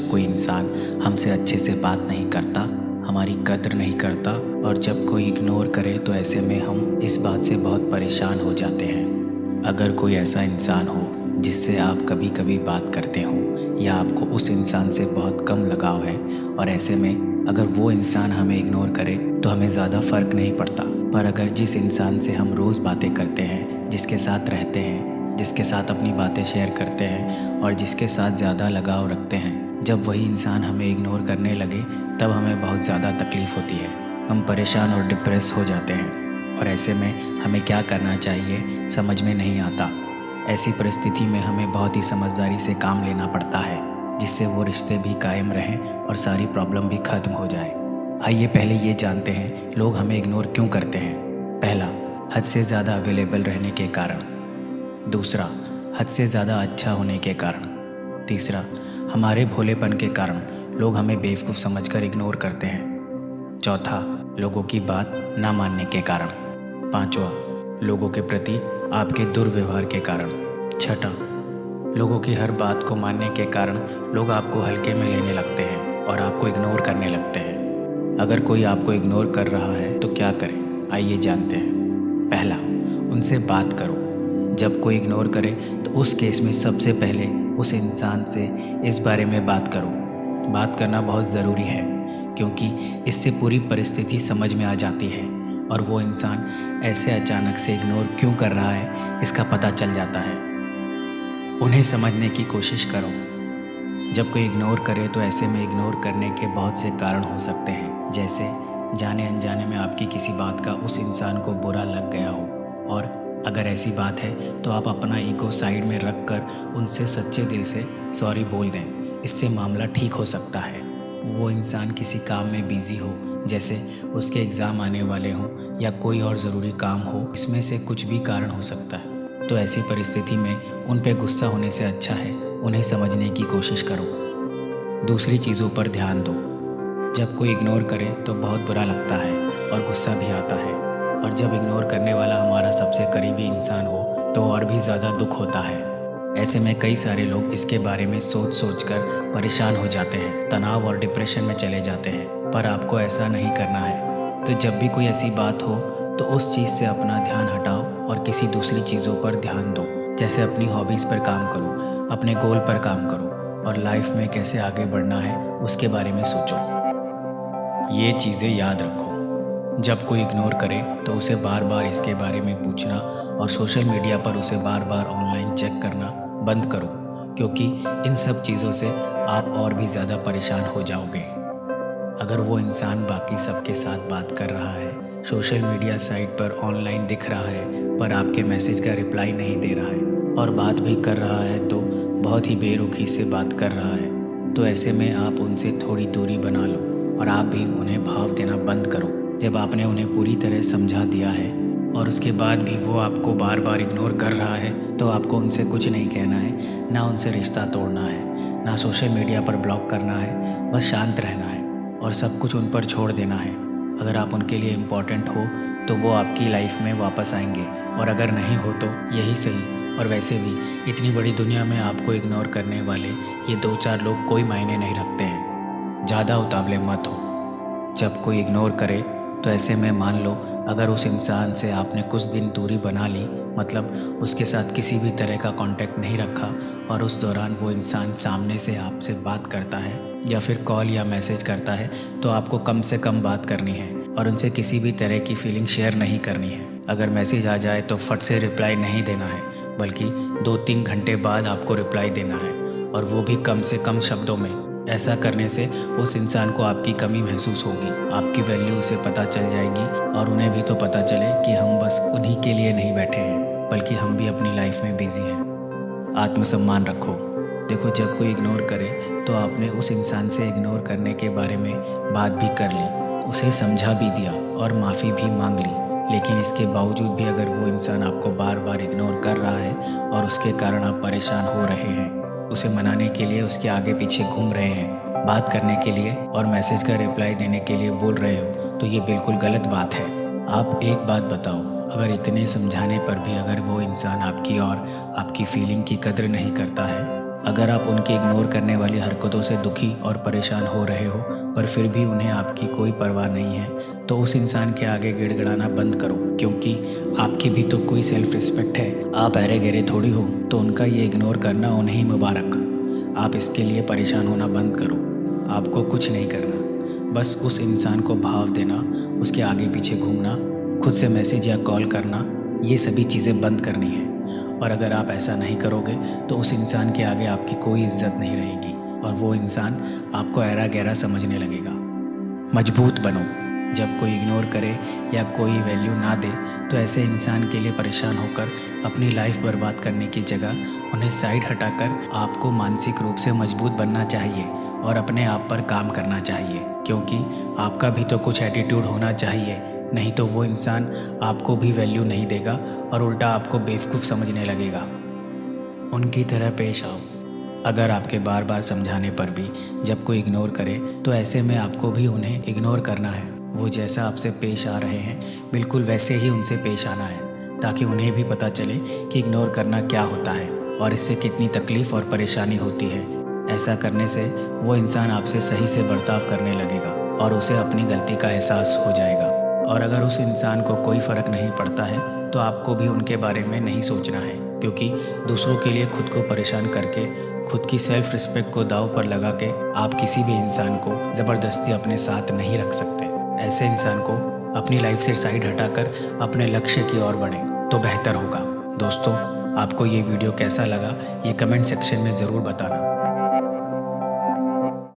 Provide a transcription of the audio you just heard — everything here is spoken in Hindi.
जब कोई इंसान हमसे अच्छे से बात नहीं करता, हमारी कद्र नहीं करता और जब कोई इग्नोर करे तो ऐसे में हम इस बात से बहुत परेशान हो जाते हैं। अगर कोई ऐसा इंसान हो जिससे आप कभी कभी बात करते हो या आपको उस इंसान से बहुत कम लगाव है और ऐसे में अगर वो इंसान हमें इग्नोर करे तो हमें ज़्यादा फ़र्क नहीं पड़ता। पर अगर जिस इंसान से हम रोज़ बातें करते हैं, जिसके साथ रहते हैं, जिसके साथ अपनी बातें शेयर करते हैं और जिसके साथ ज़्यादा लगाव रखते हैं, जब वही इंसान हमें इग्नोर करने लगे तब हमें बहुत ज़्यादा तकलीफ़ होती है। हम परेशान और डिप्रेस हो जाते हैं और ऐसे में हमें क्या करना चाहिए समझ में नहीं आता। ऐसी परिस्थिति में हमें बहुत ही समझदारी से काम लेना पड़ता है जिससे वो रिश्ते भी कायम रहें और सारी प्रॉब्लम भी ख़त्म हो जाए। आइए पहले ये जानते हैं लोग हमें इग्नोर क्यों करते हैं। पहला, हद से ज़्यादा अवेलेबल रहने के कारण। दूसरा, हद से ज़्यादा अच्छा होने के कारण। तीसरा, हमारे भोलेपन के कारण लोग हमें बेवकूफ़ समझकर इग्नोर करते हैं। चौथा, लोगों की बात ना मानने के कारण। पांचवा, लोगों के प्रति आपके दुर्व्यवहार के कारण। छठा, लोगों की हर बात को मानने के कारण लोग आपको हल्के में लेने लगते हैं और आपको इग्नोर करने लगते हैं। अगर कोई आपको इग्नोर कर रहा है तो क्या करें, आइए जानते हैं। पहला, उनसे बात करो। जब कोई इग्नोर करे तो उस केस में सबसे पहले उस इंसान से इस बारे में बात करो। बात करना बहुत ज़रूरी है क्योंकि इससे पूरी परिस्थिति समझ में आ जाती है और वो इंसान ऐसे अचानक से इग्नोर क्यों कर रहा है इसका पता चल जाता है। उन्हें समझने की कोशिश करो। जब कोई इग्नोर करे तो ऐसे में इग्नोर करने के बहुत से कारण हो सकते हैं, जैसे जाने अनजाने में आपकी किसी बात का उस इंसान को बुरा लग गया हो और अगर ऐसी बात है तो आप अपना ईगो साइड में रख कर उनसे सच्चे दिल से सॉरी बोल दें। इससे मामला ठीक हो सकता है। वो इंसान किसी काम में बिज़ी हो, जैसे उसके एग्ज़ाम आने वाले हों या कोई और ज़रूरी काम हो, इसमें से कुछ भी कारण हो सकता है। तो ऐसी परिस्थिति में उन पे गुस्सा होने से अच्छा है उन्हें समझने की कोशिश करो। दूसरी चीज़ों पर ध्यान दो। जब कोई इग्नोर करे तो बहुत बुरा लगता है और गुस्सा भी आता है और जब इग्नोर करने वाला हमारा सबसे करीबी इंसान हो तो और भी ज़्यादा दुख होता है। ऐसे में कई सारे लोग इसके बारे में सोच सोच कर परेशान हो जाते हैं, तनाव और डिप्रेशन में चले जाते हैं। पर आपको ऐसा नहीं करना है। तो जब भी कोई ऐसी बात हो तो उस चीज़ से अपना ध्यान हटाओ और किसी दूसरी चीज़ों पर ध्यान दो। जैसे अपनी हॉबीज़ पर काम करो, अपने गोल पर काम करो और लाइफ में कैसे आगे बढ़ना है उसके बारे में सोचो। ये चीज़ें याद रखो। जब कोई इग्नोर करे तो उसे बार बार इसके बारे में पूछना और सोशल मीडिया पर उसे बार बार ऑनलाइन चेक करना बंद करो, क्योंकि इन सब चीज़ों से आप और भी ज़्यादा परेशान हो जाओगे। अगर वो इंसान बाकी सबके साथ बात कर रहा है, सोशल मीडिया साइट पर ऑनलाइन दिख रहा है पर आपके मैसेज का रिप्लाई नहीं दे रहा है और बात भी कर रहा है तो बहुत ही बेरुखी से बात कर रहा है, तो ऐसे में आप उनसे थोड़ी दूरी बना लो और आप भी उन्हें भाव देना बंद करो। जब आपने उन्हें पूरी तरह समझा दिया है और उसके बाद भी वो आपको बार बार इग्नोर कर रहा है तो आपको उनसे कुछ नहीं कहना है, ना उनसे रिश्ता तोड़ना है, ना सोशल मीडिया पर ब्लॉक करना है। बस शांत रहना है और सब कुछ उन पर छोड़ देना है। अगर आप उनके लिए इम्पोर्टेंट हो तो वो आपकी लाइफ में वापस आएंगे और अगर नहीं हो तो यही सही। और वैसे भी इतनी बड़ी दुनिया में आपको इग्नोर करने वाले ये 2-4 लोग कोई मायने नहीं रखते हैं। ज़्यादा उतावले मत हो। जब कोई इग्नोर करे तो ऐसे में मान लो अगर उस इंसान से आपने कुछ दिन दूरी बना ली, मतलब उसके साथ किसी भी तरह का कांटेक्ट नहीं रखा और उस दौरान वो इंसान सामने से आपसे बात करता है या फिर कॉल या मैसेज करता है, तो आपको कम से कम बात करनी है और उनसे किसी भी तरह की फीलिंग शेयर नहीं करनी है। अगर मैसेज आ जाए तो फट से रिप्लाई नहीं देना है, बल्कि 2-3 घंटे बाद आपको रिप्लाई देना है और वो भी कम से कम शब्दों में। ऐसा करने से उस इंसान को आपकी कमी महसूस होगी, आपकी वैल्यू उसे पता चल जाएगी और उन्हें भी तो पता चले कि हम बस उन्हीं के लिए नहीं बैठे हैं, बल्कि हम भी अपनी लाइफ में बिजी हैं। आत्मसम्मान रखो। देखो, जब कोई इग्नोर करे तो आपने उस इंसान से इग्नोर करने के बारे में बात भी कर ली, उसे समझा भी दिया और माफ़ी भी मांग ली, लेकिन इसके बावजूद भी अगर वो इंसान आपको बार बार इग्नोर कर रहा है और उसके कारण आप परेशान हो रहे हैं, उसे मनाने के लिए उसके आगे पीछे घूम रहे हैं, बात करने के लिए और मैसेज का रिप्लाई देने के लिए बोल रहे हो, तो ये बिल्कुल गलत बात है। आप एक बात बताओ, अगर इतने समझाने पर भी अगर वो इंसान आपकी और आपकी फीलिंग की कद्र नहीं करता है, अगर आप उनकी इग्नोर करने वाली हरकतों से दुखी और परेशान हो रहे हो पर फिर भी उन्हें आपकी कोई परवाह नहीं है, तो उस इंसान के आगे गिड़गिड़ाना बंद करो, क्योंकि आपकी भी तो कोई सेल्फ रिस्पेक्ट है। आप अरे गहरे थोड़ी हो, तो उनका ये इग्नोर करना उन्हें ही मुबारक। आप इसके लिए परेशान होना बंद करो। आपको कुछ नहीं करना, बस उस इंसान को भाव देना, उसके आगे पीछे घूमना, खुद से मैसेज या कॉल करना, ये सभी चीज़ें बंद करनी है। और अगर आप ऐसा नहीं करोगे तो उस इंसान के आगे आपकी कोई इज्जत नहीं रहेगी और वो इंसान आपको ऐरा गहरा समझने लगेगा। मजबूत बनो। जब कोई इग्नोर करे या कोई वैल्यू ना दे तो ऐसे इंसान के लिए परेशान होकर अपनी लाइफ बर्बाद करने की जगह उन्हें साइड हटाकर आपको मानसिक रूप से मजबूत बनना चाहिए और अपने आप पर काम करना चाहिए, क्योंकि आपका भी तो कुछ एटीट्यूड होना चाहिए। नहीं तो वो इंसान आपको भी वैल्यू नहीं देगा और उल्टा आपको बेवकूफ़ समझने लगेगा। उनकी तरह पेश आओ। अगर आपके बार बार समझाने पर भी जब कोई इग्नोर करे तो ऐसे में आपको भी उन्हें इग्नोर करना है। वो जैसा आपसे पेश आ रहे हैं बिल्कुल वैसे ही उनसे पेश आना है, ताकि उन्हें भी पता चले कि इग्नोर करना क्या होता है और इससे कितनी तकलीफ़ और परेशानी होती है। ऐसा करने से वो इंसान आपसे सही से बर्ताव करने लगेगा और उसे अपनी गलती का एहसास हो जाएगा। और अगर उस इंसान को कोई फ़र्क नहीं पड़ता है तो आपको भी उनके बारे में नहीं सोचना है, क्योंकि दूसरों के लिए खुद को परेशान करके खुद की सेल्फ रिस्पेक्ट को दांव पर लगा के आप किसी भी इंसान को ज़बरदस्ती अपने साथ नहीं रख सकते। ऐसे इंसान को अपनी लाइफ से साइड हटाकर अपने लक्ष्य की ओर बढ़ें तो बेहतर होगा। दोस्तों, आपको ये वीडियो कैसा लगा ये कमेंट सेक्शन में ज़रूर बताना।